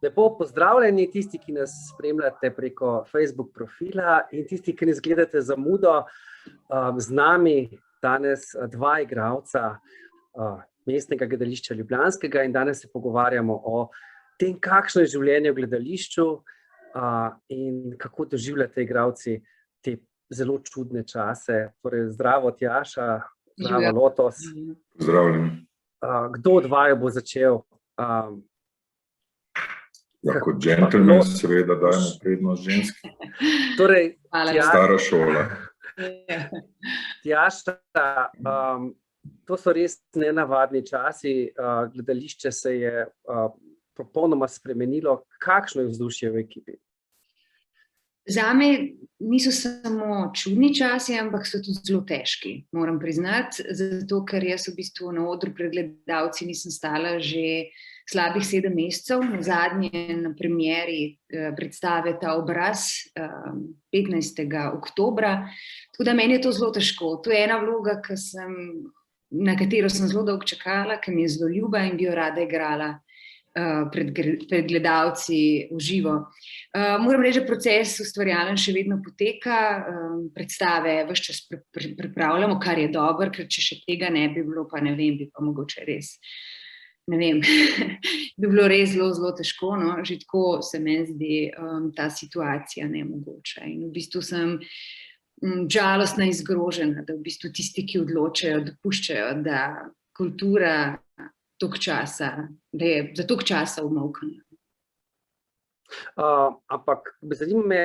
Lepo pozdravljeni tisti, ki nas spremljate preko Facebook profila in tisti, ki nas gledate zamudo. Z nami danes dva igralca Mestnega gledališča Ljubljanskega in danes se pogovarjamo o tem, kakšno je življenje v gledališču in kako doživljate igralci te zelo čudne čase. Torej, zdravo Tjaša, zdravo Lotos. Pozdravljen. Kdo od vaju bo začel? Kot džentelmen seveda dajemo prednost ženski. Torej, stara šola. Tjaša, to so res nenavadni časi, gledališče se je popolnoma spremenilo. Kakšno je vzdušje v ekipi? Zame niso samo čudni časi, ampak so tudi zelo težki, moram priznati, zato ker jaz v bistvu na odru pred gledalci nisem stala že slabih 7 mesecev, nazadnje na premieri predstave Ta obraz 15. oktobra, tako da meni je to zelo težko. To je ena vloga, na katero sem zelo dolgo čakala, ki mi je zelo ljuba in bi jo rada igrala pred gledalci v živo. Moram reči, da proces ustvarjalen še vedno poteka, predstave ves čas pripravljamo, kar je dobro, ker če še tega ne bi bilo, pa ne vem, bi pa mogoče res, ne vem, bi bilo res zelo, zelo težko, no? Že tako se meni zdi ta situacija nemogoča in v bistvu sem žalostna in zgrožena, da v bistvu tisti, ki odločajo, dopuščajo, da kultura da je za toliko časa umolknila. Ampak zanima me,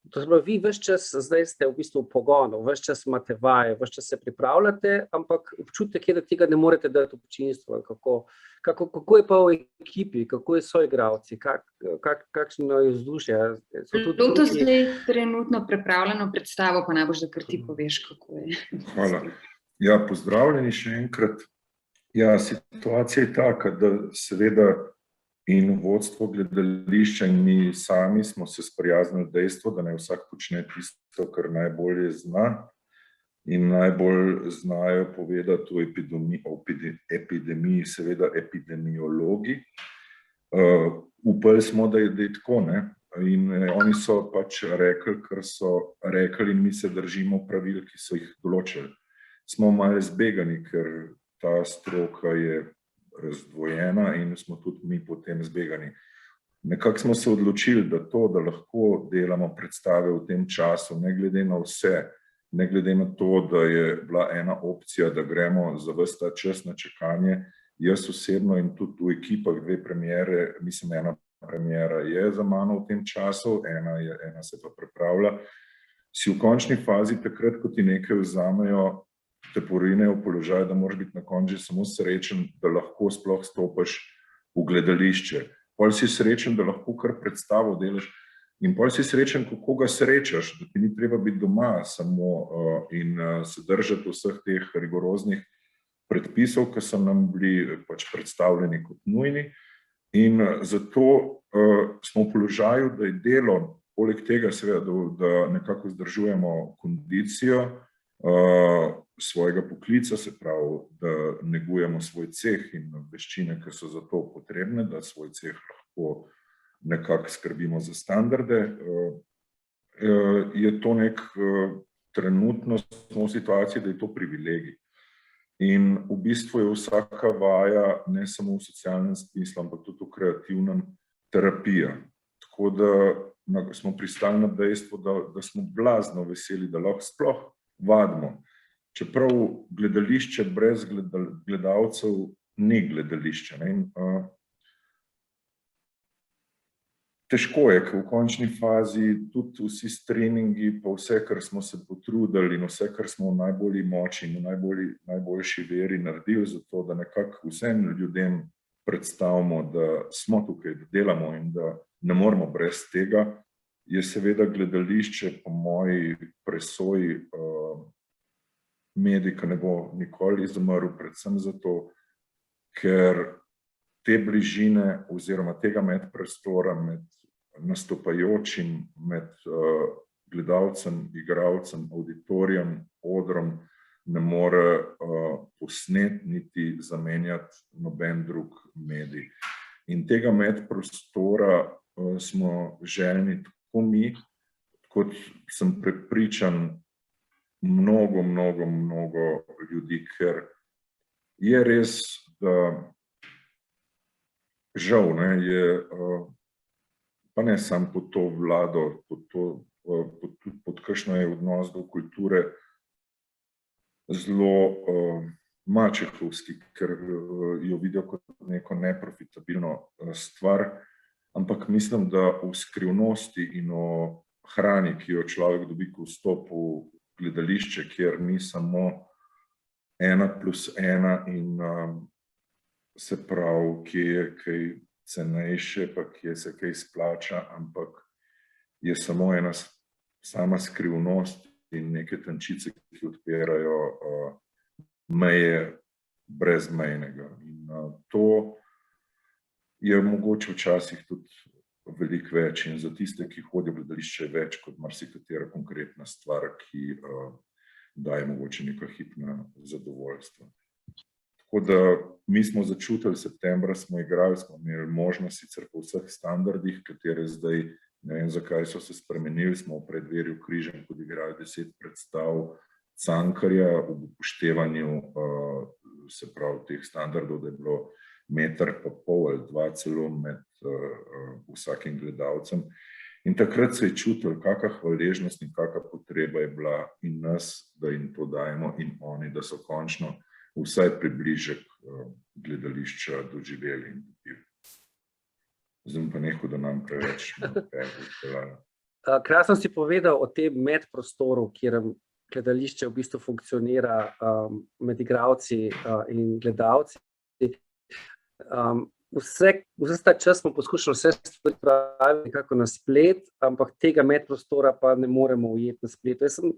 to se pravi, vi ves čas zdaj ste v bistvu v pogonu, ves čas imate vaje, ves čas se pripravljate, ampak občutek je, da tega ne morete dati občinstvu. Kako je pa v ekipi, kako je soigralci, kakšno je vzdušje? Lotos zdaj trenutno pripravljeno predstavo, pa najbolj, da kar ti poveš, kako je. Hvala. Ja, pozdravljeni še enkrat. Ja, situacija je taka, da seveda in vodstvo gledališča in mi sami smo se sprijaznili dejstvo, da ne vsak počne tisto, kar najbolje zna in najbolj znajo povedati o epidemiji, seveda epidemiologi. Upali smo, da je tako, ne? In oni so pač rekli, kar so rekli in mi se držimo pravil, ki so jih določili. Smo malo zbegani, ker ta stroka je razdvojena in smo tudi mi potem zbegani. Nekako smo se odločili, da lahko delamo predstave v tem času, ne glede na vse, ne glede na to, da je bila ena opcija, da gremo za ves ta čas na čakanje. Jaz osebno in tudi v ekipah 2 premiere, mislim, ena premiera je za mano v tem času, ena se pa pripravlja. Si v končni fazi takrat, ko ti nekaj vzamejo, te porinejo v položaj, da moraš biti na koncu samo srečen, da lahko sploh stopiš v gledališče. Pol si srečen, da lahko kar predstavo delaš in pol si srečen, kako ga srečaš, da ti ni treba biti doma samo in se držati vseh teh rigoroznih predpisov, ki so nam bili pač predstavljeni kot nujni. In zato smo v položaju, da je delo, poleg tega seveda, da nekako vzdržujemo kondicijo svojega poklica, se pravi, da negujemo svoj ceh in veščine, ki so za to potrebne, da svoj ceh lahko nekako skrbimo za standarde. Je to trenutno smo v situaciji, da je to privilegij. In v bistvu je vsaka vaja, ne samo v socialnem smislu, ampak tudi v kreativnem, terapija. Tako da smo pristali na dejstvo, da smo blazno veseli, da lahko sploh vadimo. Čeprav gledališče brez gledalcev ni gledališče. Težko je, ker v končni fazi tudi vsi treningi, pa vse, kar smo se potrudili in vse, kar smo v najbolji moči in v najboljši veri naredili, zato da nekako vsem ljudem predstavimo, da smo tukaj, da delamo in da ne moremo brez tega, je seveda gledališče po moji presoji medij, ki ne bo nikoli izumrl, predvsem zato, ker te bližine oziroma tega medprostora med nastopajočim, med gledalcem, igralcem, auditorijem, odrom ne more posnet niti zamenjati noben drug medij. In tega medprostora smo željni tako mi, kot sem prepričan mnogo ljudi, ker je res, da žal je, pa ne samo pod to vlado, pod kakšno je odnos do kulture zelo mačehovski, ker jo vidijo kot neko neprofitabilno stvar, ampak mislim, da o skrivnosti in o hrani, ki jo človek dobi, ko vstopi v gledališče, kjer ni samo 1+1 in se pravi, kje je kaj cenejše, pa kje se kaj splača, ampak je samo ena sama skrivnost in neke tančice, ki odpirajo meje brezmejnega. In to je mogoče včasih tudi veliko več in za tiste, ki hodijo v gledališče, več kot marsikatera konkretna stvar, ki daje mogoče neka hitna zadovoljstva. Tako da mi smo začutili, septembra smo igrali, smo imeli možnost sicer po vseh standardih, katere zdaj, ne vem zakaj so se spremenili, smo v predverju Križem odigrali 10 predstav Cankarja v upoštevanju, se pravi, teh standardov, da je bilo 1,5 metra ali 2 celo med vsakim gledalcem. In takrat se je čutilo, kakšna hvaležnost in kakšna potreba je bila in nas, da jim to dajemo, in oni, da so končno vsaj približek gledališča doživeli in dobili. Zdaj pa nekaj, da nam preveč pego. Krasno si povedal o tem medprostoru, kjer gledališče v bistvu funkcionira med igralci in gledalci. Vse ta čas smo poskušali vse stvari praviti nekako na splet, ampak tega medprostora pa ne moremo ujeti na spletu. Jaz sem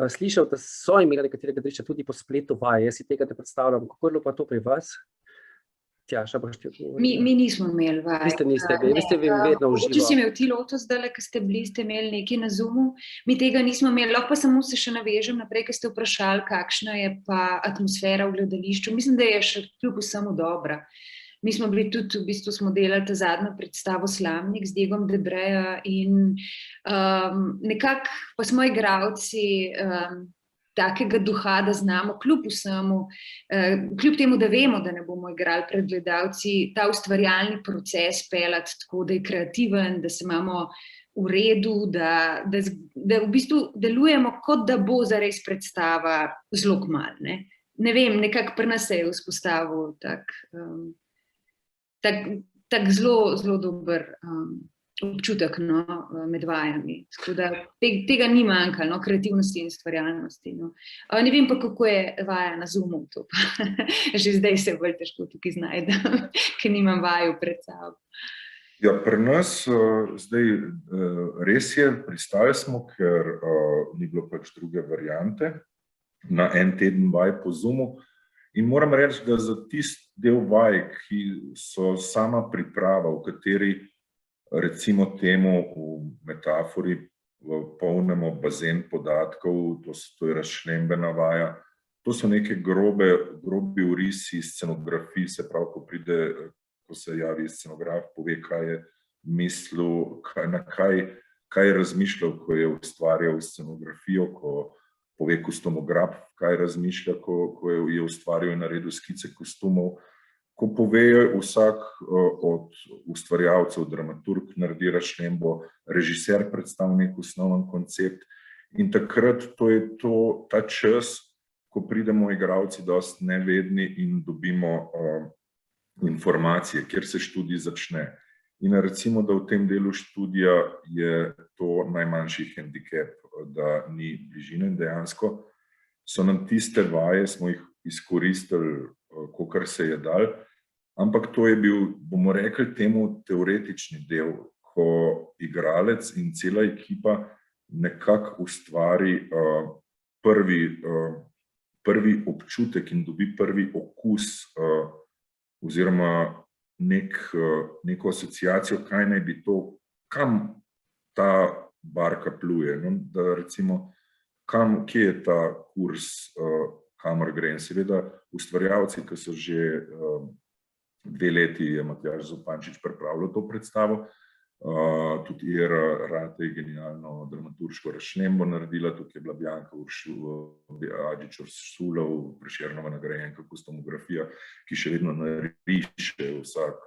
slišal, da so imeli nekatere gledališča tudi po spletu vaje, jaz si tega ne predstavljam. Kako je bilo pa to pri vas? Tjaša, boš ti odgovorila. Mi nismo imeli vaj. Vi ste vedno v živo. Če si imel ti Lotus zdaj, ko ste bili, ste imeli nekaj na Zoomu, mi tega nismo imeli. Lahko pa samo se še navežem naprej, ko ste vprašali, kakšna je pa atmosfera v gledališču. Mislim, da je še kljub vsemu dobra. Mi smo bili tudi, v bistvu smo delali ta zadnjo predstavo Slamnik z Diegom Debreja in nekako pa smo igralci takega duha, da znamo kljub vsemu, kljub temu, da vemo, da ne bomo igrali pred gledalci, ta ustvarjalni proces peljati tako, da je kreativen, da se imamo v redu, da v bistvu delujemo, kot da bo zares predstava zelo kmalu. Ne vem, nekako pri nas se je vzpostavil tak zelo dober občutek med vajami. Tako da tega ni manjkalo, kreativnosti in ustvarjalnosti. Ne vem pa, kako je vaja na Zoomu. Že zdaj se bolj težko tukaj znajdem, ker nimam vaju pred sabo. Ja, pri nas zdaj res je, pristali smo, ker ni bilo pač druge variante, na en teden vaj po Zoomu. In moram reči, da za tisti del vaj, ki so sama priprava, v kateri recimo temu v metafori polnemo bazen podatkov, to je razšlembena vaja, to so neke grobi orisi scenografij, se pravi, ko se javi scenograf, pove, kaj je mislil, kaj je razmišljal, ko je ustvarjal scenografijo, ko pove kostumograf, kaj razmišlja, ko je ustvarjal in naredil skice kostumov, ko pove vsak od ustvarjalcev, dramaturg naredi razšlembo, režiser predstavi nek osnoven koncept in takrat to je ta čas, ko pridemo igralci dosti nevedni in dobimo informacije, kjer se študij začne. In recimo, da v tem delu študija je to najmanjši hendikep, da ni bližine in dejansko so nam tiste vaje, smo jih izkoristili, kolikor se je dal, ampak to je bil, bomo rekli temu, teoretični del, ko igralec in cela ekipa nekako ustvari prvi občutek in dobi prvi okus oziroma neko asociacijo, kaj naj bi to, kam ta barka pluje, da recimo, kje je ta kurs, kamor gre. In seveda ustvarjalci, ki so že 2 leti je Matjaž Zupančič pripravljal to predstavo. Tudi Ira Rate je genialno dramaturško razčlembo naredila, tukaj je bila Bjanka Adžič-Ursulov, Prešernova nagrajenka kostumografija, ki še vedno nariše vsak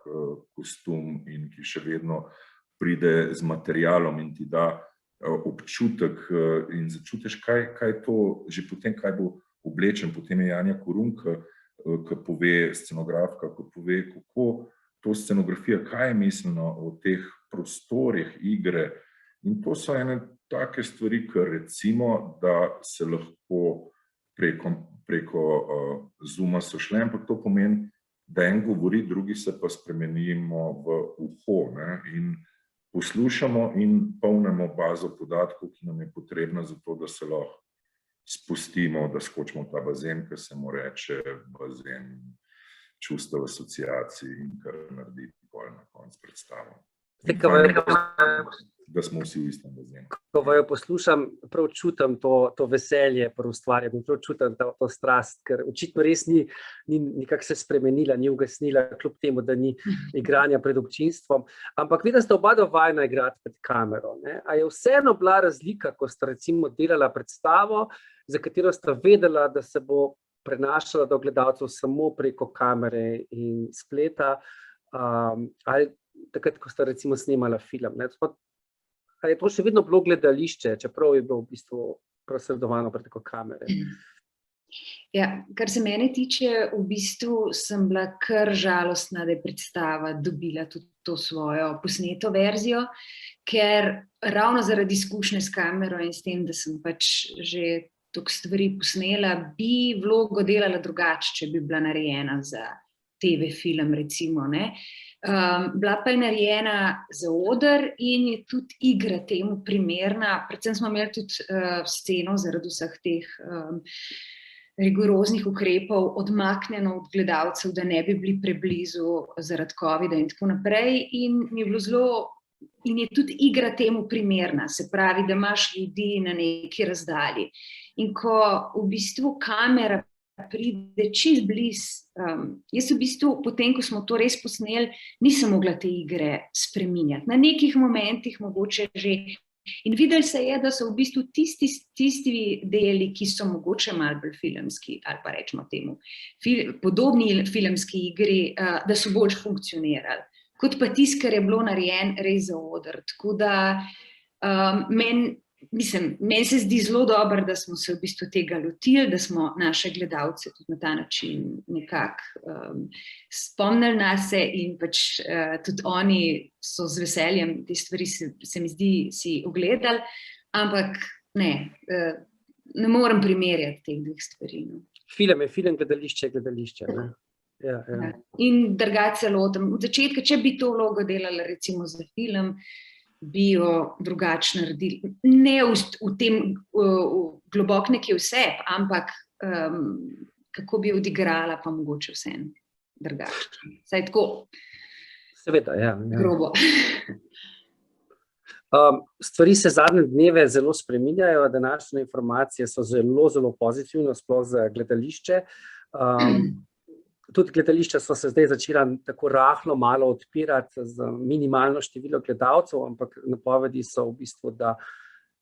kostum in ki še vedno pride z materialom in ti da občutek in začutiš, kaj to, že potem, kaj bo oblečen. Potem je Janja Korun, ki pove, scenografka, ki pove, kako to scenografija, kaj je misleno o teh prostorih igre. In to so ene take stvari, ker recimo, da se lahko preko Zooma sošle, ampak to pomeni, da en govori, drugi se pa spremenimo v uho, ne? In poslušamo in polnimo bazo podatkov, ki nam je potrebna za to, da se lahko spustimo, da skočimo v ta bazen, ki se mu reče bazen čustev, asociacij in kar naredi pol na koncu predstavo. Da smo vsi v istem bazenu. Ko vaju poslušam, prav čutim to veselje pri ustvarjanju, prav čutim to strast, ker očitno res ni nekako se spremenila, ni ugasnila, kljub temu, da ni igranja pred občinstvom. Ampak vidim, da ste oba vajena igrati pred kamero. Ne? A je vseeno bila razlika, ko ste recimo delala predstavo, za katero ste vedela, da se bo prenašala do gledalcev samo preko kamere in spleta, ali takrat, ko ste recimo snemala film. Ne? Ali je to še vedno bilo gledališče, čeprav je bilo v bistvu prosredovano preko kamere? Ja, kar se mene tiče, v bistvu sem bila kar žalostna, da je predstava dobila tudi to svojo posneto verzijo, ker ravno zaradi izkušnje s kamero in s tem, da sem pač že toliko stvari posnela, bi vlogo delala drugače, če bi bila narejena za TV film, recimo, ne. Bila pa je narejena za oder in je tudi igra temu primerna, predvsem smo imeli tudi sceno zaradi vseh teh rigoroznih ukrepov odmaknjeno od gledalcev, da ne bi bili preblizu zaradi covida in tako naprej, in mi je bilo zelo. In je tudi igra temu primerna, se pravi, da imaš ljudi na neki razdalji. In ko v bistvu kamera pride čist blizu, jaz v bistvu, potem, ko smo to res posneli, nisem mogla te igre spreminjati. Na nekih momentih mogoče že. In videli se je, da so v bistvu tisti deli, ki so mogoče malo bolj filmski, ali pa rečemo temu, podobni filmski igri, da so bolj funkcionirali. Kot pa tisto, kar je bilo narejen res za oder. Tako da meni se zdi zelo dobro, da smo se v bistvu tega lotili, da smo naše gledalce tudi na ta način nekako spomnili nase in pač tudi oni so z veseljem te stvari se mi zdi si ogledali, ampak ne morem primerjati teh dveh stvari. No. Film je film, gledališče je gledališče, ne? Ja. In drugače celoten. Od začetka, če bi to vlogo delala recimo za film, bi jo drugače naredili. Ne v tem globok nekje vseb, ampak kako bi odigrala, pa mogoče vseeno drugače. Saj tako. Seveda, ja. Grobo. Stvari se zadnje dneve zelo spreminjajo, današnje informacije so zelo, zelo pozitivne, sploh za gledališče. Tudi gledališča so se zdaj začela tako rahlo malo odpirati z minimalno število gledalcev, ampak napovedi so v bistvu, da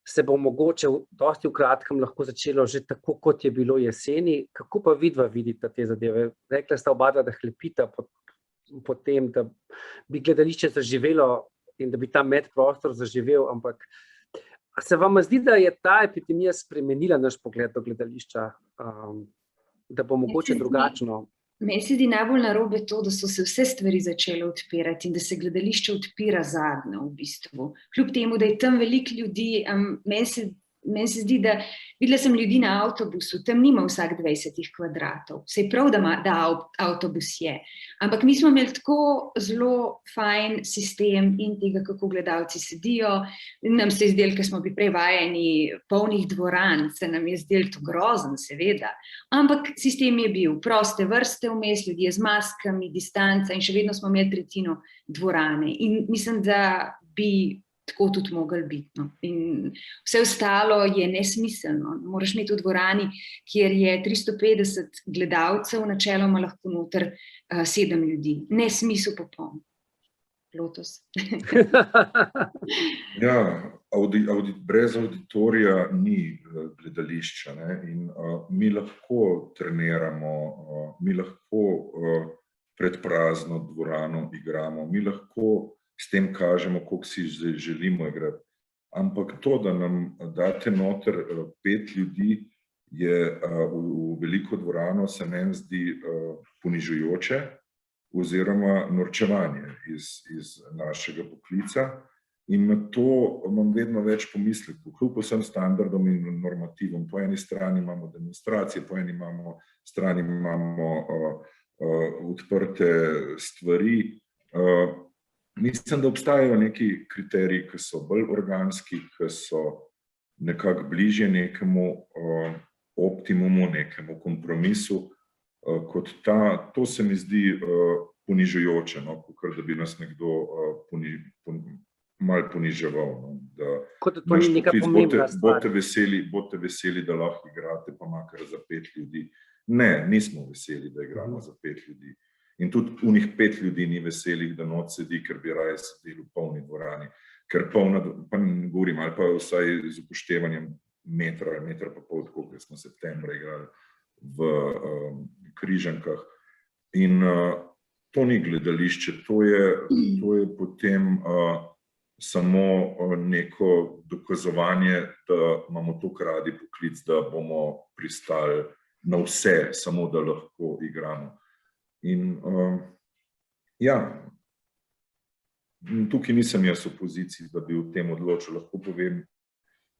se bo mogoče dosti v kratkem lahko začelo že tako, kot je bilo jeseni. Kako pa vidva vidite te zadeve? Rekla sta oba, da hlepita po tem, da bi gledališče zaživelo in da bi ta medprostor zaživel, ampak se vam zdi, da je ta epidemija spremenila naš pogled do gledališča, da bo mogoče drugačno? Meni se zdi najbolj narobe to, da so se vse stvari začele odpirati in da se gledališče odpira zadnje v bistvu. Kljub temu, da je tam veliko ljudi, meni se zdi, da videla sem ljudi na avtobusu, tam nima vsak 20 kvadratov. Saj prav, da avtobus je. Ampak mi smo imeli tako zelo fajn sistem in tega, kako gledalci sedijo. Nam se je zdelo, ker smo bili prej vajeni polnih dvoran, se nam je zdelo to grozen, seveda. Ampak sistem je bil, proste vrste vmes, ljudje z maskami, distanca in še vedno smo imeli tretjino dvorane. In mislim, da bi tako tudi mogli biti. No. In vse ostalo je nesmiselno. Moraš imeti v dvorani, kjer je 350 gledalcev, načeloma lahko noter 7 ljudi. Nesmisel popoln. Lotus. Ja, brez auditorija ni gledališča, ne? In mi lahko treniramo, mi lahko pred prazno dvorano igramo, mi lahko s tem kažemo, koliko si želimo igrati. Ampak to, da nam date noter 5 ljudi, je v veliko dvorano, se meni zdi ponižujoče oziroma norčevanje iz našega poklica. In na to imam vedno več pomislekov, kljub vsem standardom in normativom. Po eni strani imamo demonstracije, po eni strani imamo odprte stvari. Mislim, da obstajajo neki kriteriji, ki so bolj organski, ki so nekako bližje nekemu optimumu, nekemu kompromisu, kot to se mi zdi ponižujoče, no, kakor da bi nas nekdo malo poniževal. No, kot da to ni neka pomembna stvar. Bodite veseli, da lahko igrate, pa makar za 5 ljudi. Ne, nismo veseli, da igramo za 5 ljudi. In tudi unih 5 ljudi ni veselih, da noč sedi, ker bi raje sedeli v polni dvorani. Ker polna, pa ne govorim, ali pa vsaj z upoštevanjem metra pa pol, tako, ker smo septembra igrali v Križankah. In to ni gledališče, to je potem samo neko dokazovanje, da imamo toliko radi poklic, da bomo pristali na vse, samo da lahko igramo. In ja, tukaj nisem jaz v poziciji, da bi o tem odločil, lahko povem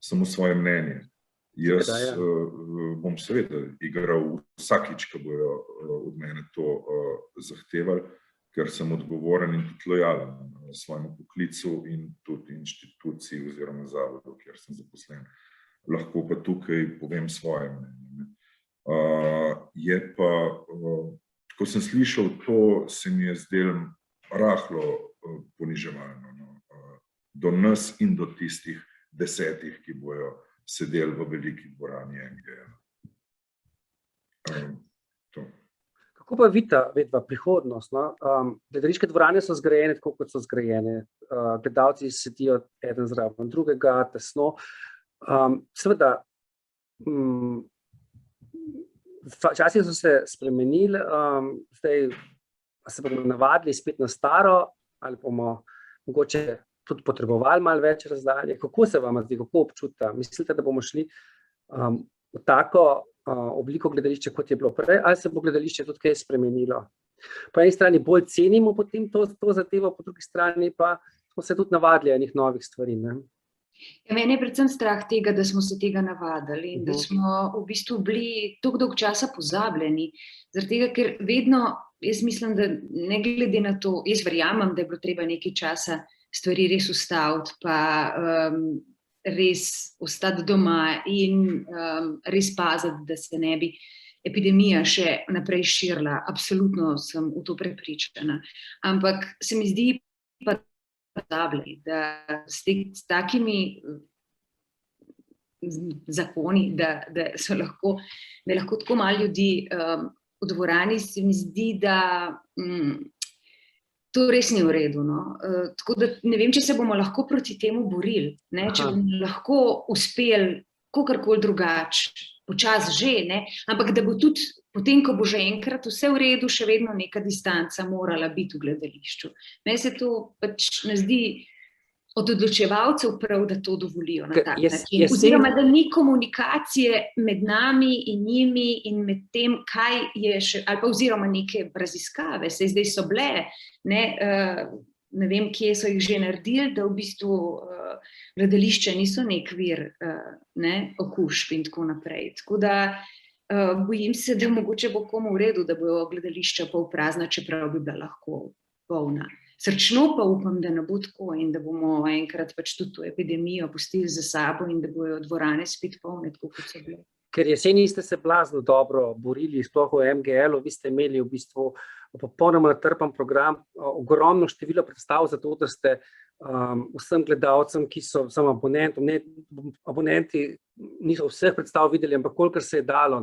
samo svoje mnenje. Jaz bom seveda igral vsakič, ko bojo od mene to zahtevali, ker sem odgovoren in tudi lojalen svojemu poklicu in tudi inštituciji oziroma zavodu, kjer sem zaposlen. Lahko pa tukaj povem svoje mnenje. Je pa, ko sem slišal to, se mi je zdelo rahlo poniževalno do nas in do tistih 10, ki bojo sedeli v veliki dvorani MGL. Kako pa vidva prihodnost? No? Gledališke dvorane so zgrajene tako, kot so zgrajene. Gledalci sedijo eden zraven drugega, tesno. Seveda, časi so se spremenili, zdaj se bomo navadili spet na staro, ali bomo mogoče tudi potrebovali malo več razdalje. Kako se vam zdi, kako občuta? Mislite, da bomo šli v tako obliko gledališča, kot je bilo prej, ali se bo gledališče tudi kaj spremenilo? Po eni strani bolj cenimo potem to zadevo, po drugi strani pa smo se tudi navadili enih novih stvari. Ne? Ja, meni je predvsem strah tega, da smo se tega navadili in da smo v bistvu bili toliko dolgo časa pozabljeni. Zaradi tega, ker vedno, jaz mislim, da ne glede na to, jaz verjamem, da je bilo treba nekaj časa stvari res ustaviti, pa res ostati doma in res paziti, da se ne bi epidemija še naprej širila. Absolutno sem v to prepričana. Ampak se mi zdi pa pozabljeni, da s takimi zakoni, da lahko tako malo ljudi v dvorani, se mi zdi, da to res ni v redu. No? Tako da ne vem, če se bomo lahko proti temu borili, ne? Če bomo lahko uspeli kakorkoli drugače, počasi že, ne? Ampak da bo tudi potem, ko bo že enkrat vse v redu, še vedno neka distanca morala biti v gledališču. Meni se to pač ne zdi od odločevalcev prav, da to dovolijo na tak način. Oziroma, da ni komunikacije med nami in njimi in med tem, kaj je še, ali pa oziroma neke raziskave, saj zdaj so bile, ne vem, kje so jih že naredili, da v bistvu gledališče niso nek vir okužb in tako naprej. Tako da bojim se, da mogoče bo komu v redu, da bojo gledališča pol prazna, čeprav bi bila lahko polna. Srčno pa upam, da ne bo tako in da bomo enkrat pač tudi to epidemijo pustili za sabo in da bojo dvorane spet polne, tako kot so bile. Ker jeseni ste se blazno dobro borili, sploh v MGL-u, vi ste imeli v bistvu popolnoma natrpan program, ogromno število predstav, zato da ste vsem gledalcem, ki so samo abonentom, abonenti niso vseh predstav videli, ampak kolikor se je dalo.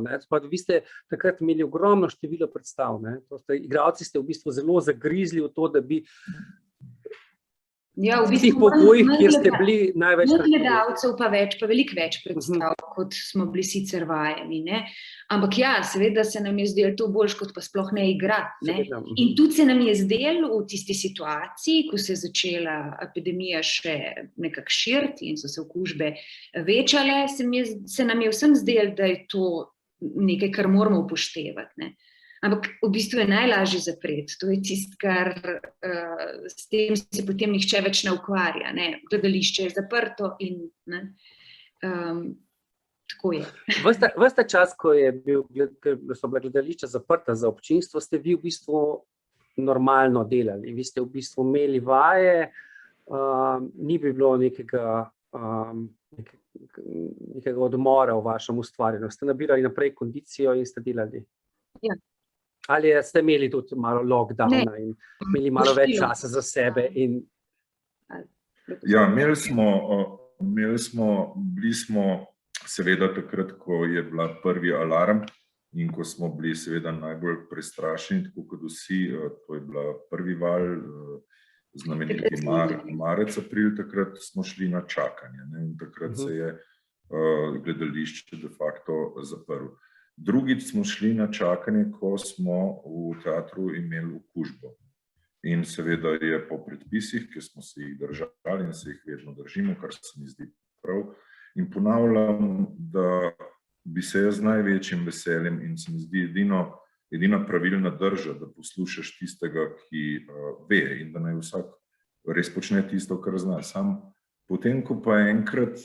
Vi ste takrat imeli ogromno število predstav. Igralci ste v bistvu zelo zagrizli v to, da bi Ja, v tistih pogojih, kjer ste bili največ gledalcev, pa veliko več predstav, kot smo bili sicer vajeni. Ne? Ampak ja, seveda se nam je zdelo to boljš, kot pa sploh ne igrati. Ne? In tudi se nam je zdelo v tisti situaciji, ko se je začela epidemija še nekako širiti in so se okužbe večale, se nam je vsem zdelo, da je to nekaj, kar moramo upoštevati. Ne? Ampak v bistvu je najlažje zapreti. To je tisto, kar s tem se potem nihče več ne ukvarja. Ne? Gledališče je zaprto in tako je. Ves ta čas, ko so bila gledališča zaprta za občinstvo, ste vi v bistvu normalno delali. Vi ste v bistvu imeli vaje, ni bi bilo nekega odmora v vašem ustvarjanju. Ste nabirali naprej kondicijo in ste delali. Ja. Ali ste imeli tudi malo lockdowna in imeli malo več časa za sebe? Ja, bili smo seveda takrat, ko je bila prvi alarm in ko smo bili seveda najbolj prestrašeni, tako kot vsi, to je bila prvi val, znameniti marec, april, takrat smo šli na čakanje. Ne? In takrat se je gledališče de facto zaprlo. Drugič smo šli na čakanje, ko smo v teatru imeli okužbo. In seveda je po predpisih, ki smo se jih držali in se jih vedno držimo, kar se mi zdi prav. In ponavljam, da bi se jaz z največjim veseljem in se mi zdi edina pravilna drža, da poslušaš tistega, ki ve in da naj vsak res počne tisto, kar zna. Sam potem, ko pa enkrat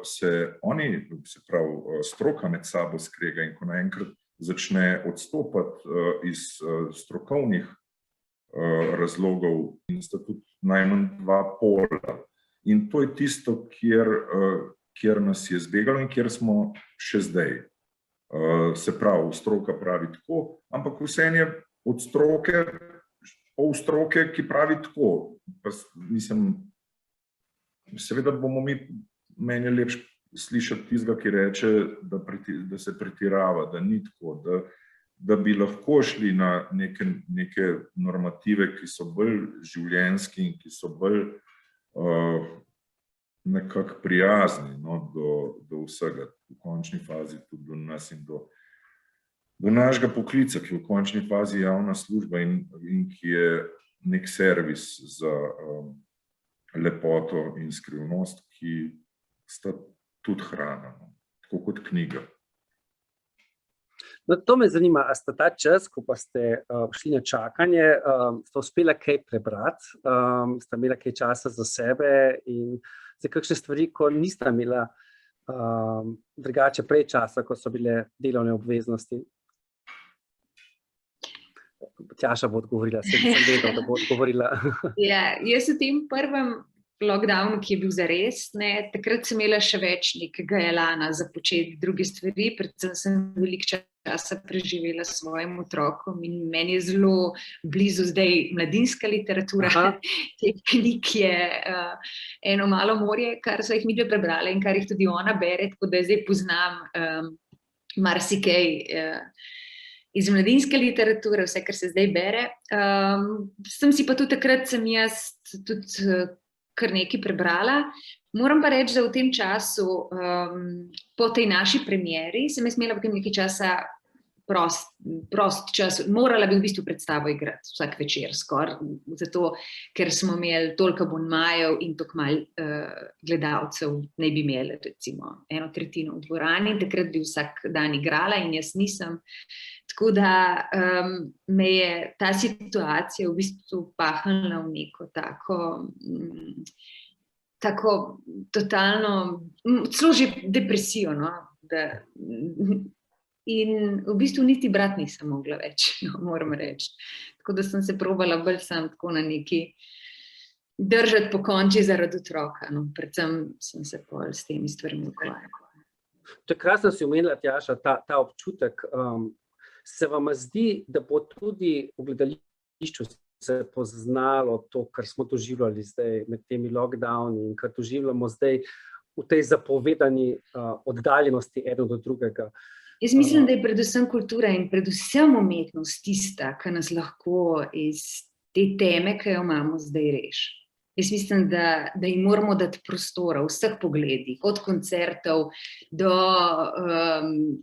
se stroka med sabo skrega in ko naenkrat začne odstopati iz strokovnih razlogov in sta tudi najmanj dva pola. In to je tisto, kjer nas je zbegalo in kjer smo še zdaj. Se pravi, stroka pravi tako, ampak vseeno je od stroke, pol stroke, ki pravi tako. Mislim, seveda meni je lepše slišati tistega, ki reče, da se pretirava, da ni tako, da bi lahko šli na neke normative, ki so bolj življenjski in ki so bolj nekako prijazni do vsega, v končni fazi tudi do nas in do našega poklica, ki je v končni fazi javna služba in ki je nek servis za lepoto in skrivnost, ki sta tudi hrana, tako kot knjiga. No, to me zanima, a sta ta čas, ko pa ste šli na čakanje, sta uspela kaj prebrati, sta imela kaj časa za sebe in za kakšne stvari, ko nista imela drugače prej časa, ko so bile delovne obveznosti? Tjaša bo odgovorila, sem vedel, da bo odgovorila. Ja, jaz v tem prvem lockdownu, ki je bil zares, takrat sem imela še več nekega elana za početi druge stvari, predvsem sem veliko časa preživela s svojim otrokom in meni je zelo blizu zdaj mladinska literatura. Teh knjig je eno malo morje, kar so jih midve prebrale in kar jih tudi ona bere, tako da zdaj poznam marsikaj iz mladinske literature, vse, kar se zdaj bere. Sem si pa tudi takrat, sem jaz tudi kar nekaj prebrala. Moram pa reči, da v tem času, po tej naši premieri, sem jaz imela potem nekaj časa prost čas. Morala bi v bistvu predstavo igrati vsak večer skoraj, zato ker smo imeli toliko abonmajev in toliko malo gledalcev, naj bi imeli recimo 1/3 v dvorani, takrat bi vsak dan igrala in jaz nisem. Tako da me je ta situacija v bistvu pahnila v neko tako totalno, celo že depresijo, no, in v bistvu niti brati nisem mogla več, moram reči. Tako da sem se probala bolj sam tako na neki držati po konči zaradi otroka, no, predvsem sem se pol s temi stvarmi ukvarjala. Takrat sem si omenila, Tjaša, ta občutek. Se vam zdi, da bo tudi v gledališču gledališču se je poznalo to, kar smo doživljali zdaj med temi lockdowni in kar doživljamo zdaj v tej zapovedani oddaljenosti eden do drugega. Jaz mislim, da je predvsem kultura in predvsem umetnost tista, ki nas lahko iz te teme, ki jo imamo zdaj, reši. Jaz mislim, da jim moramo dati prostora v vseh pogledih, od koncertov do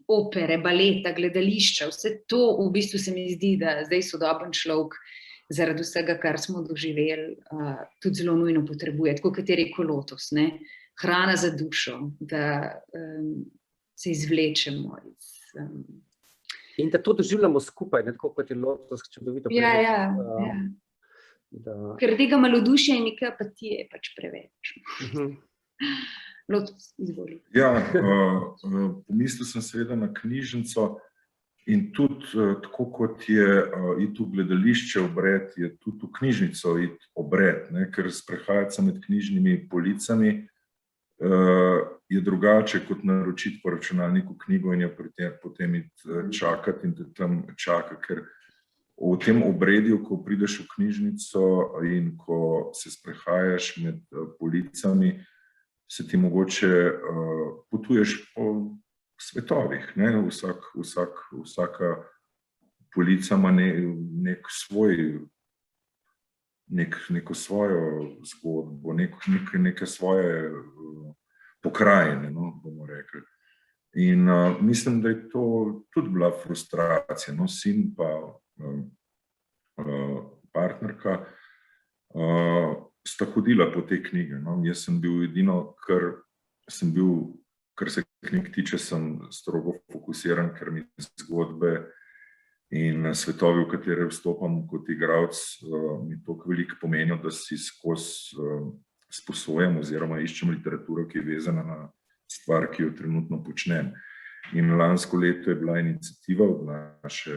opere, baleta, gledališča. Vse to v bistvu se mi zdi, da zdaj sodoben človek zaradi vsega, kar smo doživeli, tudi zelo nujno potrebuje. Tako kot je rekel Lotus, ne? Hrana za dušo, da se izvlečemo iz... In da to doživljamo skupaj, ne tako kot je Lotus čudovito. Ja. Ker tega malodušja in neke apatije je pač preveč. Lotus, izvoli. Ja, pomislil sem seveda na knjižnico in tudi tako kot je iti v gledališče obred, je tudi v knjižnico iti obred, ne? Ker sprehajati se med knjižnimi policami je drugače kot naročiti po računalniku knjigo in jo potem čakati in te tam čaka, ker v tem obredju, ko prideš v knjižnico in ko se sprehajaš med policami, se ti mogoče potuješ po svetovih, ne? Vsaka polica ima neko svojo zgodbo, neke svoje pokrajine, no, bomo rekli. In mislim, da je to tudi bila frustracija, no, sin pa partnerka sta hodila po te knjige, no. Jaz sem bil edino, kar se knjig tiče, sem strogo fokusiran, ker mi zgodbe in svetovi, v katere vstopam kot igralec, mi toliko veliko pomenijo, da si skozi sposojam oziroma iščem literaturo, ki je vezana na stvar, ki jo trenutno počnem. In lansko leto je bila iniciativa od naše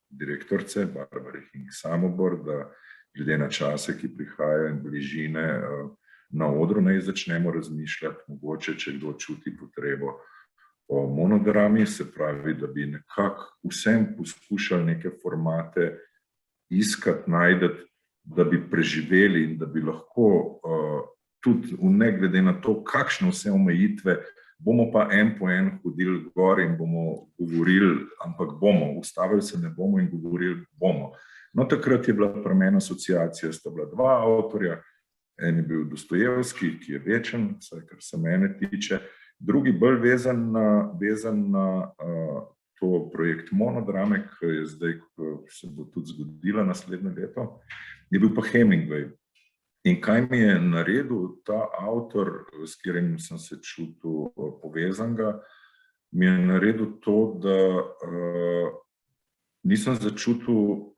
direktorice, Barbare Hink-Samobor, da glede na čase, ki prihajajo in bližine na odru, naj začnemo razmišljati, mogoče, če kdo čuti potrebo o monodrami, se pravi, da bi nekako vsem poskušali neke formate iskati, najdeti, da bi preživeli in da bi lahko tudi ne glede na to, kakšne vse omejitve, bomo pa en po en hodili gor in bomo govorili, ampak bomo, ustavili se ne bomo in govorili bomo. No, takrat je bila pri meni asociacija, sta bila dva avtorja, en je bil Dostojevski, ki je večen, vsaj kar se mene tiče, drugi bolj vezan na to projekt monodrame, ki je zdaj, se bo tudi zgodila naslednje leto, je bil pa Hemingway. In kaj mi je naredil ta avtor, s katerim sem se čutil povezanega, mi je naredil to, da nisem začutil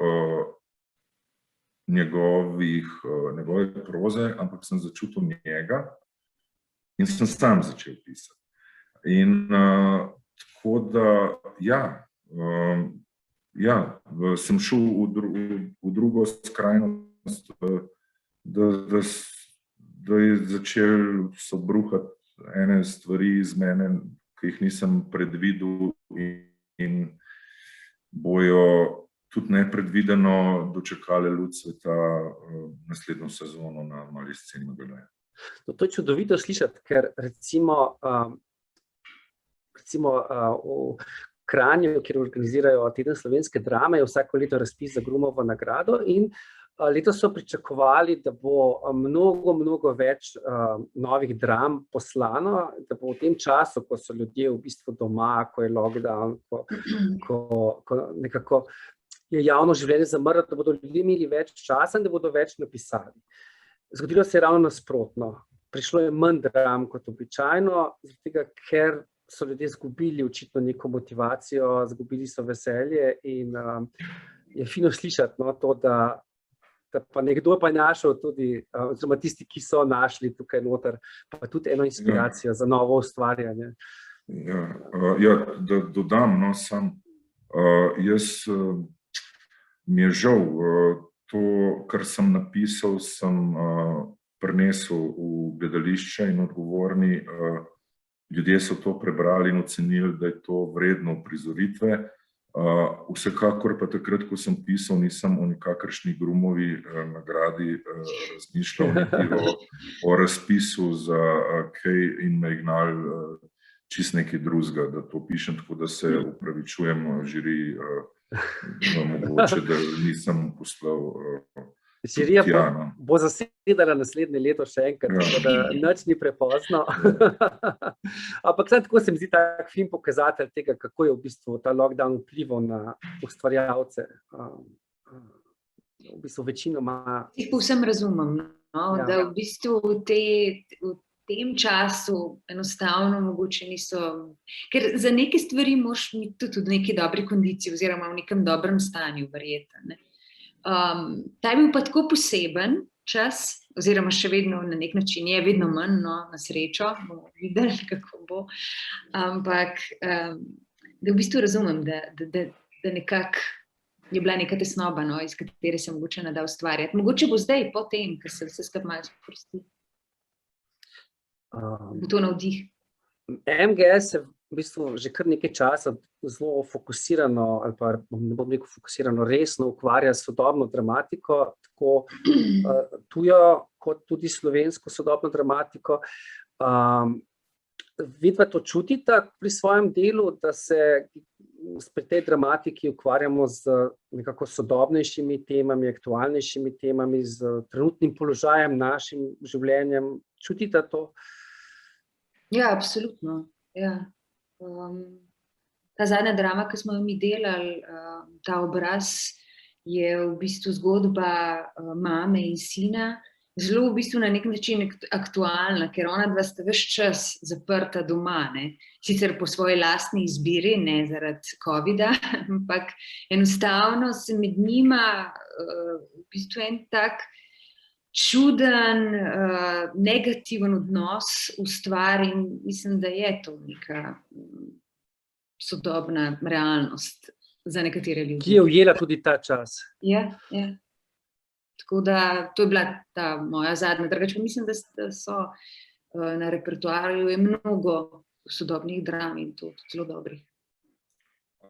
njegove proze, ampak sem začutil njega in sem sam začel pisati. In tako da, sem šel v drugo skrajnost, da je začel se bruhati ene stvari iz mene, ki jih nisem predvidel in bojo tudi nepredvideno dočekale luč sveta naslednjo sezono na Mali sceni Magaleje. To je čudovito slišati, ker recimo v Kranju, kjer organizirajo Teden slovenske drame, je vsako leto razpis za Grumovo nagrado in letos so pričakovali, da bo mnogo več novih dram poslano, da bo v tem času, ko so ljudje v bistvu doma, ko je lockdown, ko nekako je javno življenje zamrlo, da bodo ljudje imeli več časa in da bodo več napisali. Zgodilo se je ravno nasprotno. Prišlo je manj dram kot običajno, zaradi tega, ker so ljudje izgubili očitno neko motivacijo, izgubili so veselje in je fino slišati, no, to, da pa nekdo pa je našel tudi, oziroma tisti, ki so našli tukaj noter, pa tudi eno inspiracijo za novo ustvarjanje. Da dodam, no, mi je žal, to, kar sem napisal, sem prinesel v gledališče in odgovorni ljudje so to prebrali in ocenili, da je to vredno uprizoritve. Vsekakor pa takrat, ko sem pisal, nisem o nikakršni Grumovi nagradi razmišljal, niti o razpisu za kaj in me ignal čist nekaj drugega, da to pišem, tako da se upravičujem žiri, mogoče, da nisem poslal Žirija bo zasedala naslednje leto še enkrat, tako da nič ni prepozno. Ampak tako se mi zdi tak fin pokazatelj tega, kako je v bistvu ta lockdown vplival na ustvarjalce. V bistvu večinoma... Jih povsem razumem, no? Da v bistvu v tem času enostavno mogoče niso... Ker za neke stvari moraš biti tudi v neki dobri kondiciji oziroma v nekem dobrem stanju, verjetno, ne? Ta je bil pa tako poseben čas, oziroma še vedno na nek način je vedno manj, no, na srečo, bomo videli, kako bo, ampak da v bistvu razumem, da nekako je bila neka tesnoba, no, iz katere se mogoče ne da ustvarjati. Mogoče bo zdaj, po tem, ker se vse skupaj malo sprosti. Bo to navdih. MGS se v bistvu že kar nekaj časa zelo fokusirano, ali pa ne bom rekel fokusirano, resno ukvarja s sodobno dramatiko, tako tujo kot tudi slovensko sodobno dramatiko. Vidva to čutita pri svojem delu, da se pri tej dramatiki ukvarjamo z nekako sodobnejšimi temami, aktualnejšimi temami, z trenutnim položajem, našim življenjem. Čutita to? Ja, absolutno, ja. Ta zadnja drama, ki smo jo mi delali, ta obraz, je v bistvu zgodba mame in sina, zelo v bistvu na nek način aktualna, ker ona dva sta ves čas zaprta doma, ne? Sicer po svoji lastni izbiri, ne zaradi covida, ampak enostavno se med njima v bistvu en tak čuden, negativen odnos ustvari in mislim, da je to neka sodobna realnost za nekatere ljudi. Ki je ujela tudi ta čas. Ja. Tako da, to je bila ta moja zadnja, drugače mislim, da so na repertoarju je mnogo sodobnih dram in to zelo dobrih.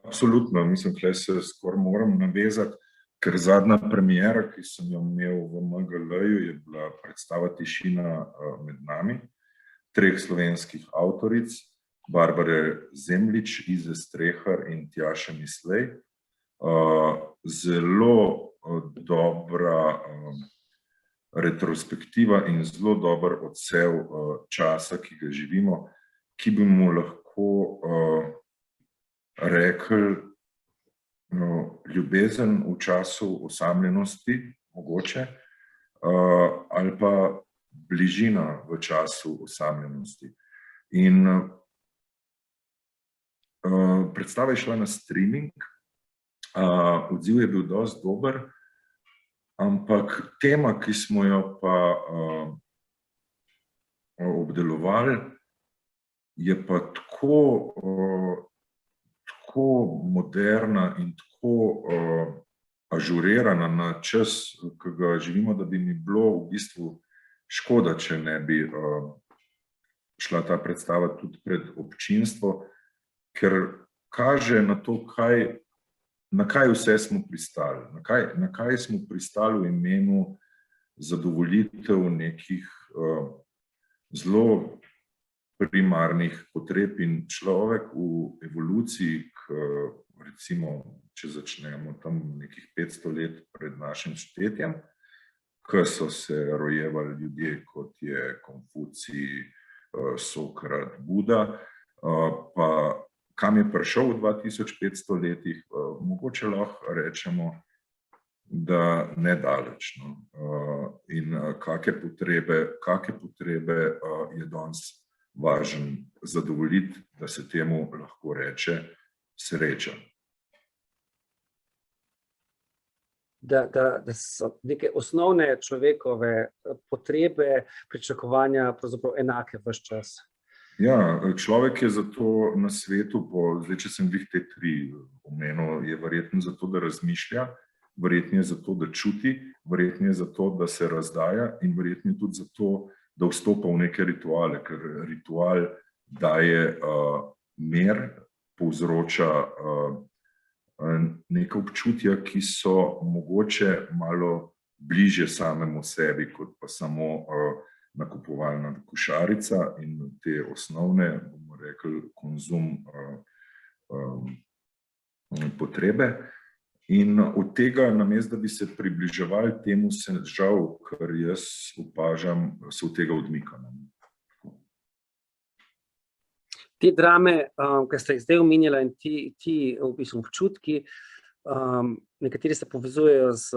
Absolutno, mislim, tukaj se skoraj moram navezati, ker zadnja premiera, ki sem jo imel v MGL-ju, je bila predstava Tišina med nami, 3 slovenskih avtoric, Barbare Zemljič, Ize Strehar in Tjaše Mislej. Zelo dobra retrospektiva in zelo dober odsev časa, ki ga živimo, ki bi mu lahko rekli ljubezen v času osamljenosti, mogoče, ali pa bližina v času osamljenosti. In predstava je šla na streaming, odziv je bil dosti dober, ampak tema, ki smo jo pa obdelovali, je pa tako moderna in tako ažurirana na čas, ki ga živimo, da bi mi bilo v bistvu škoda, če ne bi šla ta predstava tudi pred občinstvo, ker kaže na to, na kaj vse smo pristali, na kaj smo pristali v imenu zadovoljitev nekih zelo primarnih potreb in človek v evoluciji, recimo, če začnemo tam nekih 500 let pred našim štetjem, ko so se rojevali ljudje, kot je Konfucij, Sokrat, Buda, pa kam je prišel v 2500 letih, mogoče lahko rečemo, da nedaleč. In kakšne potrebe je danes važen zadovoljiti, da se temu lahko reče sreča. Da so neke osnovne človekove potrebe, pričakovanja pravzaprav enake ves čas. Ja, človek je zato na svetu, zdaj, če sem te 3 omenil, je verjetno zato, da razmišlja, verjetno je zato, da čuti, verjetno je zato, da se razdaja in verjetno je tudi zato, da vstopa v neke rituale, ker ritual daje mir, povzroča neka občutja, ki so mogoče malo bliže samemu sebi, kot pa samo nakupovalna košarica in te osnovne, bomo rekli, konzum potrebe. In od tega, namesto da bi se približevali temu, se žal, kar jaz opažam, se od tega odmikamo. Te drame, ki ste jih zdaj omenjala, in ti v bistvu občutki, nekateri se povezujejo z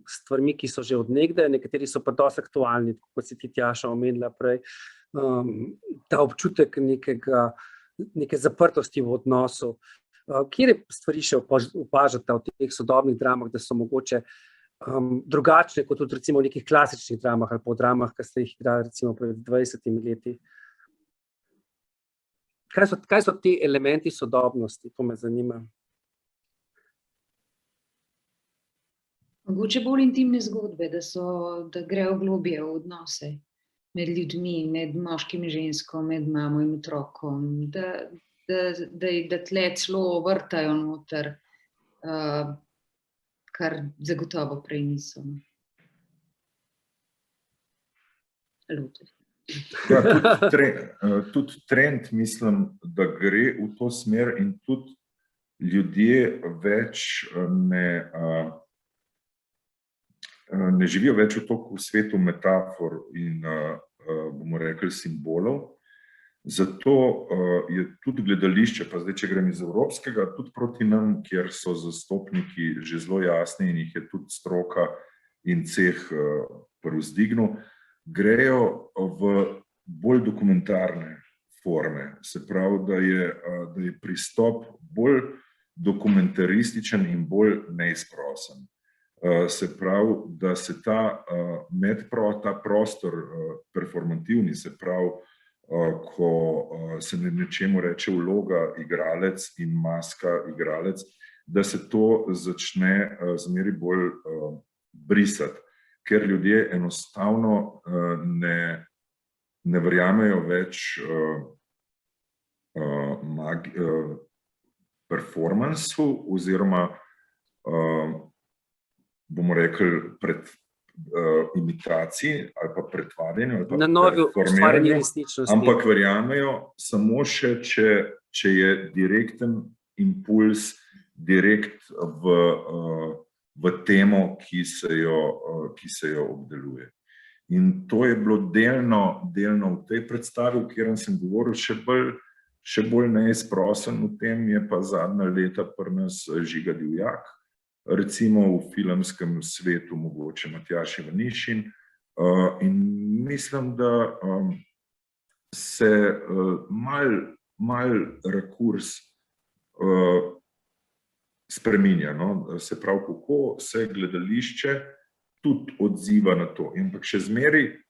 stvarmi, ki so že od nekdaj, nekateri so pa dosti aktualni, kot si ti, Tjaša, omenila prej. Ta občutek neke zaprtosti v odnosu. Kje stvari še opažate v teh sodobnih dramah, da so mogoče drugačne kot tudi recimo v nekih klasičnih dramah ali pa v dramah, ki ste jih igrali recimo pred 20 leti? Kaj so ti elementi sodobnosti? To me zanima. Mogoče bolj intimne zgodbe, da grejo globje v odnose med ljudmi, med moškim in žensko, med mamo in otrokom, da tle celo vrtajo noter, kar zagotovo prej niso. Ja, tudi trend, mislim, da gre v to smer in tudi ljudje več ne živijo več v svetu metafor in, bomo rekli, simbolov. Zato je tudi gledališče, pa zdaj, če grem iz evropskega, tudi proti nam, kjer so zastopniki že zelo jasni in jih je tudi stroka in ceh povzdignil, grejo v bolj dokumentarne forme. Se pravi, da je pristop bolj dokumentarističen in bolj neizprosen. Se pravi, da se ta prostor performativni, se pravi, ko se nečemu reče vloga igralec in maska igralec, da se to začne zmeri bolj brisati, ker ljudje enostavno ne verjamejo več performansu oziroma, bomo rekli, imitaciji ali pa pretvarjanju ali pa na novi ustvarjeni resničnosti. Ampak verjamejo samo še, če je direkten impuls, direkt v temo, ki se jo obdeluje. In to je bilo delno v tej predstavi, v katerem sem govoril, še bolj neizprosen v tem je pa zadnja leta pri nas Žiga Divjak, recimo v filmskem svetu mogoče Matjaž Ivanišin, in mislim, da se mal rakurs spreminja, no? Se pravi, kako se gledališče tudi odziva na to. Ampak še zmeri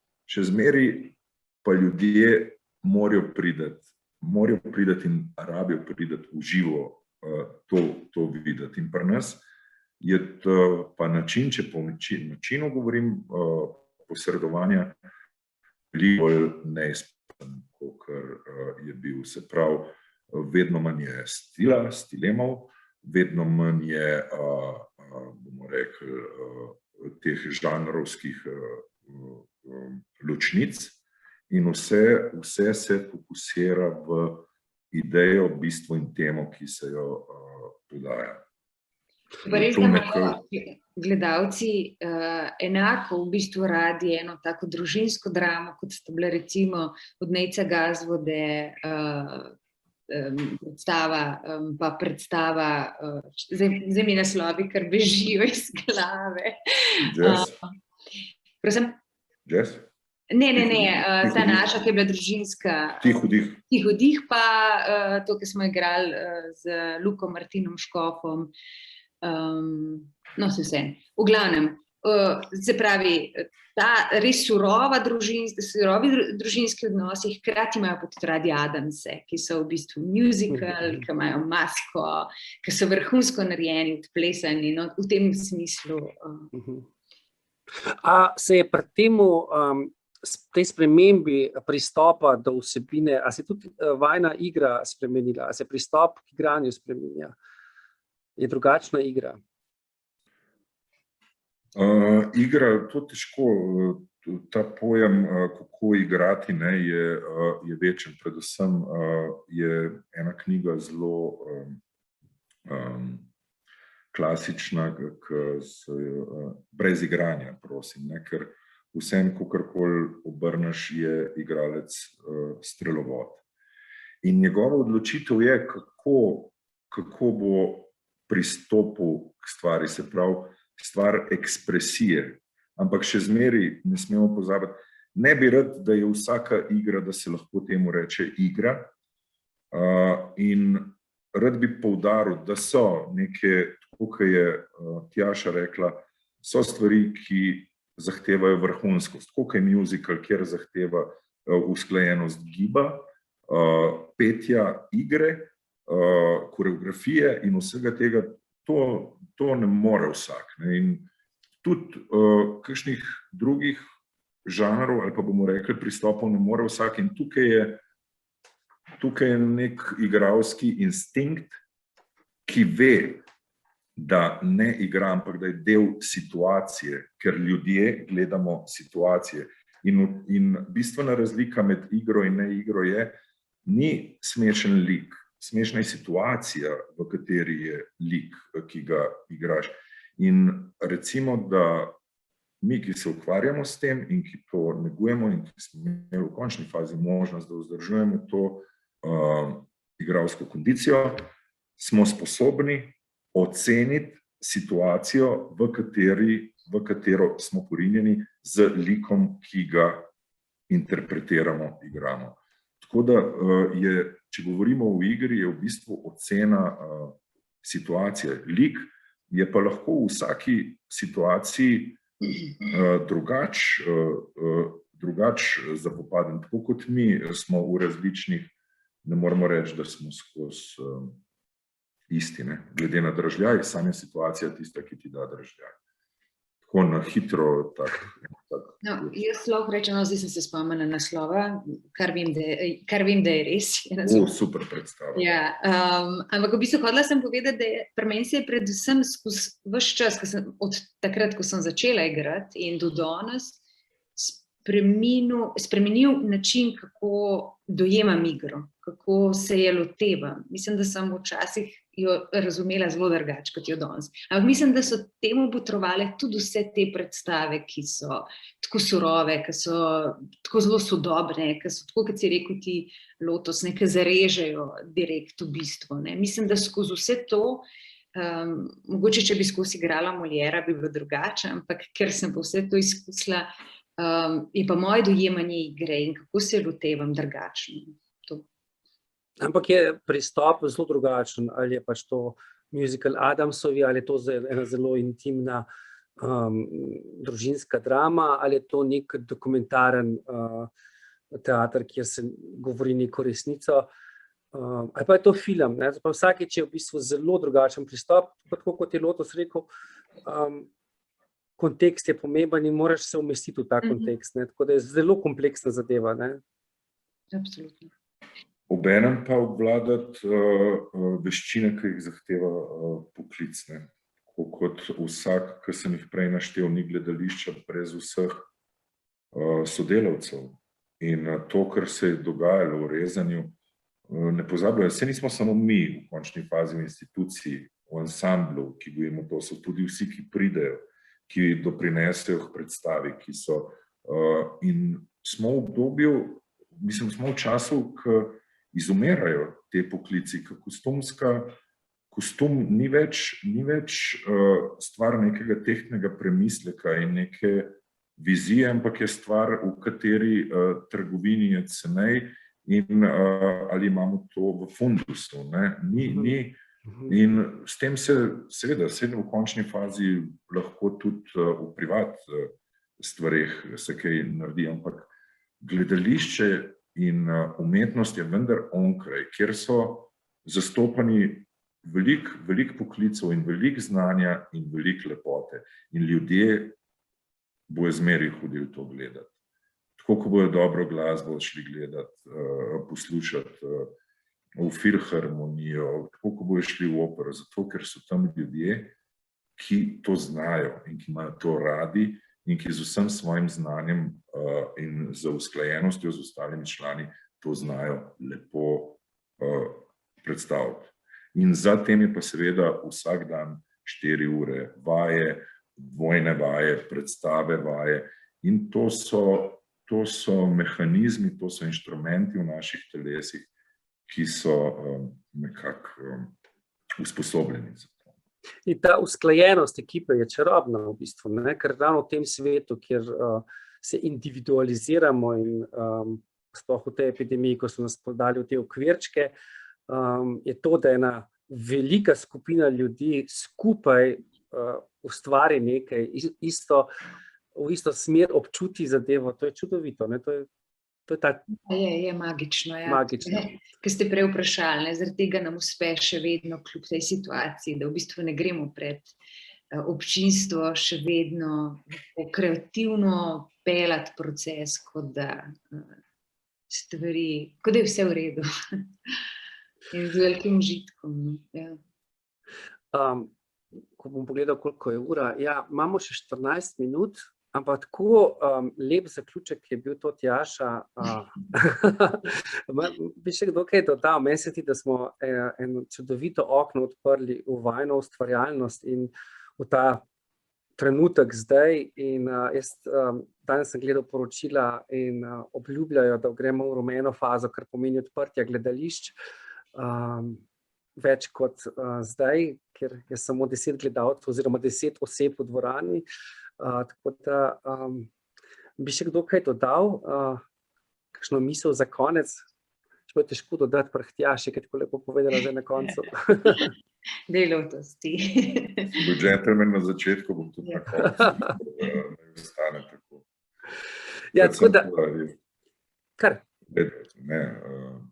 pa ljudje morajo priti in rabijo priti v živo to videti. In pri nas je to pa način, če po načinu govorim, posredovanja, bolj neizprosen, kot je bil. Se pravi, vedno manj je stilemov, vedno manj je, bomo rekli, teh žanrovskih ločnic in vse se fokusira v idejo, bistvo in temo, ki se jo podaja. Pa res, da imajo gledalci enako v bistvu radi eno tako družinsko dramo, kot sta bila recimo od Nejca Gazvode predstava, zdaj mi naslovi kar bežijo iz glave. Jazz? Prosim? Jazz? Ne, ta naša, ki je bila družinska. Tihodih, pa to, ki smo igrali z Lukom Martinom Škofom. No, se vse. V glavnem, se pravi, ta res surovi družinski odnosi, hkrati imajo pa tudi radi Adamse, ki so v bistvu musical, ki imajo masko, ki so vrhunsko narejeni, odplesani, no, v tem smislu. A se je pri temu, tej spremembi pristopa do vsebine, a se tudi vajina igra spremenila, a se pristop k igranju spremenja? Je drugačna igra? Igra, to težko, ta pojem, kako igrati, ne, je večen. Predvsem je ena knjiga zelo klasična, brez igranja, prosim, ne, ker vsem, kakorkoli obrneš, je igralec strelovod. In njegova odločitev je, kako bo pristopil k stvari, se pravi, stvar ekspresije. Ampak še zmeraj ne smemo pozabiti, ne bi rad, da je vsaka igra, da se lahko temu reče igra, in rad bi poudaril, da so neke, tako kot je Tjaša rekla, so stvari, ki zahtevajo vrhunskost, tako kot je musical, kjer zahteva usklajenost giba, petja, igre, koreografije in vsega tega, to ne more vsak. Ne? In tudi kakšnih drugih žanrov, ali pa bomo rekli pristopov, ne more vsak. In tukaj je nek igralski instinkt, ki ve, da ne igra, ampak da je del situacije, ker ljudje gledamo situacije. In bistvena razlika med igro in neigro je, ni smešen lik. Smešna je situacija, v kateri je lik, ki ga igraš. In recimo, da mi, ki se ukvarjamo s tem in ki to negujemo in ki smo imeli v končni fazi možnost, da vzdržujemo to igralsko kondicijo, smo sposobni oceniti situacijo, v katero smo porinjeni z likom, ki ga interpretiramo, igramo. Tako da je, če govorimo o igri, je v bistvu ocena situacije. Lik je pa lahko v vsaki situaciji drugač zapopaden. Tako kot mi smo v različnih, ne moramo reči, da smo skozi isti, ne? Glede na državljaj, sama situacija tista, ki ti da državljaj. Tako na hitro, No, jaz lahko rečem, zdaj sem se spomnila naslova, kar vem, da je res. Super predstava. Ja, ampak v bistvu hodila sem povedati, da pri meni se je predvsem skozi ves čas, od takrat, ko sem začela igrati in do danes, spremenil način, kako dojemam igro, kako se je lotevam. Mislim, da sem včasih jo razumela zelo drugače, kot jo danes. Ampak mislim, da so temu botrovale tudi vse te predstave, ki so tako surove, ki so tako zelo sodobne, ki so tako, kot si rekel ti, Lotos, ki zarežejo direkt v bistvu. Ne. Mislim, da skozi vse to, mogoče, če bi skozi igrala Moliera, bi bilo drugače, ampak ker sem pa vse to izkusila, je pa moje dojemanje igre in kako se lotevam drugačno. Ampak je pristop zelo drugačen, ali je pač to musical Adamsovi, ali je to ena zelo intimna družinska drama, ali je to nek dokumentaren teater, kjer se govori neko resnico, ali pa je to film. Ne? Pa vsakič je v bistvu zelo drugačen pristop, tako kot je Lotos rekel, kontekst je pomemben in moraš se umestiti v ta kontekst. Ne? Tako da je zelo kompleksna zadeva. Ne? Absolutno. Obenem pa obvladati veščine, ki jih zahteva poklic. Tako kot vsak, ki sem jih prej naštel, ni gledališča brez vseh sodelavcev. In to, kar se je dogajalo v rezanju, ne pozabljajo, saj nismo samo mi v končni fazi v instituciji, v ansamblu, ki gojimo to, so tudi vsi, ki pridejo, ki doprinesejo k predstavi, ki so. In smo v obdobju, mislim, smo v času, ki izumirajo te poklici, ki kostum ni več stvar nekega tehtnega premisleka in neke vizije, ampak je stvar, v kateri trgovini je cenej in ali imamo to v fundusu. In s tem se seveda v končni fazi lahko tudi v privat stvareh se kaj naredi, ampak gledališče in umetnost je vendar onkraj, kjer so zastopani veliko poklicov in veliko znanja in veliko lepote. In ljudje bojo zmeraj hodili to gledati. Tako, ko bojo dobro glasbo šli gledati, poslušati. v filharmonijo, tako ko bojo šli v opero, zato ker so tam ljudje, ki to znajo in ki imajo to radi in ki z vsem svojim znanjem in z usklajenostjo z ostalimi člani to znajo lepo predstaviti. In zatem je pa seveda vsak dan 4 ure vaje, dvojne vaje, predstave vaje in to so mehanizmi, to so inštrumenti v naših telesih, ki so nekako usposobljeni za to. In ta usklajenost ekipe je čarobna v bistvu, ne? Ker ravno v tem svetu, kjer se individualiziramo in sploh v tej epidemiji, ko so nas podali v te okvirčke, je to, da ena velika skupina ljudi skupaj ustvari nekaj, v isto smer občuti zadevo, to je čudovito, ne? To je ta... Je magično, ja. Magično. Ker ste prej vprašali, zaradi tega nam uspe še vedno kljub tej situaciji, da v bistvu ne gremo pred občinstvo, še vedno kreativno peljati proces, kot da stvari, kot da je vse v redu. In z velikim užitkom. Ja. Ko bom pogledal, koliko je ura, ja, imamo še 14 minut, ampak tako lep zaključek je bil to, Tjaša. Bi še kdo kaj dodal? Meni se zdi, da smo eno čudovito okno odprli v vajno ustvarjalnost in v ta trenutek zdaj. In jaz danes sem gledal poročila in obljubljajo, da gremo v rumeno fazo, kar pomeni odprtja gledališč. Več kot zdaj, ker je samo 10 gledalcev oziroma 10 oseb v dvorani. Tako da bi še kdo kaj dodal, kakšno misel za konec, če bo težko dodati Tjaši, ki je tako lepo povedala zdaj na koncu. Delovtosti. Bil džentelmen na začetku, bom tudi na koncu, ne ostane tako. Ja, tako da... Kar?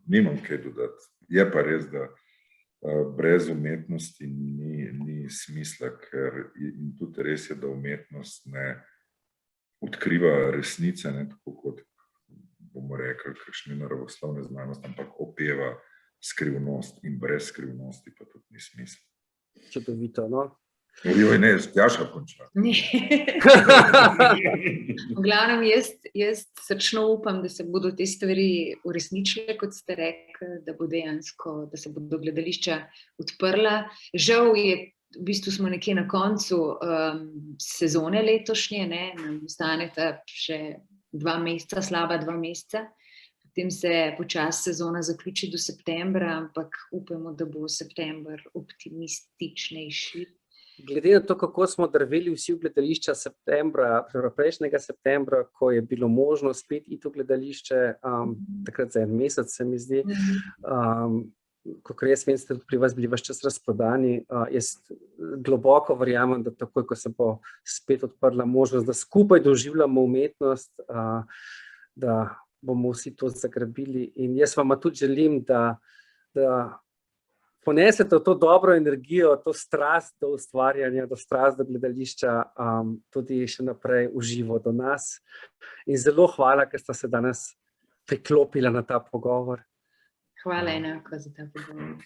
Nimam kaj dodati. Je pa res, da brez umetnosti ni smisla, ker in tudi res je, da umetnost ne odkriva resnice, ne tako kot bomo rekli, kakšne naravoslovne znanosti, ampak opeva skrivnost in brez skrivnosti pa tudi ni smisla. Čudovito, no? Ne, Tjaša konča. V glavnem, jaz srčno upam, da se bodo te stvari uresničile, kot ste rekli, da bo dejansko, da se bodo gledališča odprla. Žal je, v bistvu smo nekje na koncu sezone letošnje, ne, nam ostaneta še 2 meseca, slaba 2 meseca. Potem se počasi sezona zaključi do septembra, ampak upamo, da bo september optimističnejši. Glede na to, kako smo drveli vsi v gledališča prejšnjega septembra, ko je bilo možno spet iti v gledališče, takrat za 1 mesec, se mi zdi, kakor jaz vem, ste pri vas bili ves čas razprodani, jaz globoko verjamem, da takoj, ko se bo spet odprla možnost, da skupaj doživljamo umetnost, da bomo vsi to zagrabili. In jaz vama tudi želim, da ponesete to dobro energijo, to strast do ustvarjanja, to strast do gledališča, tudi še naprej v živo do nas. In zelo hvala, ker ste se danes priklopila na ta pogovor. Hvala enako za ta pogovor.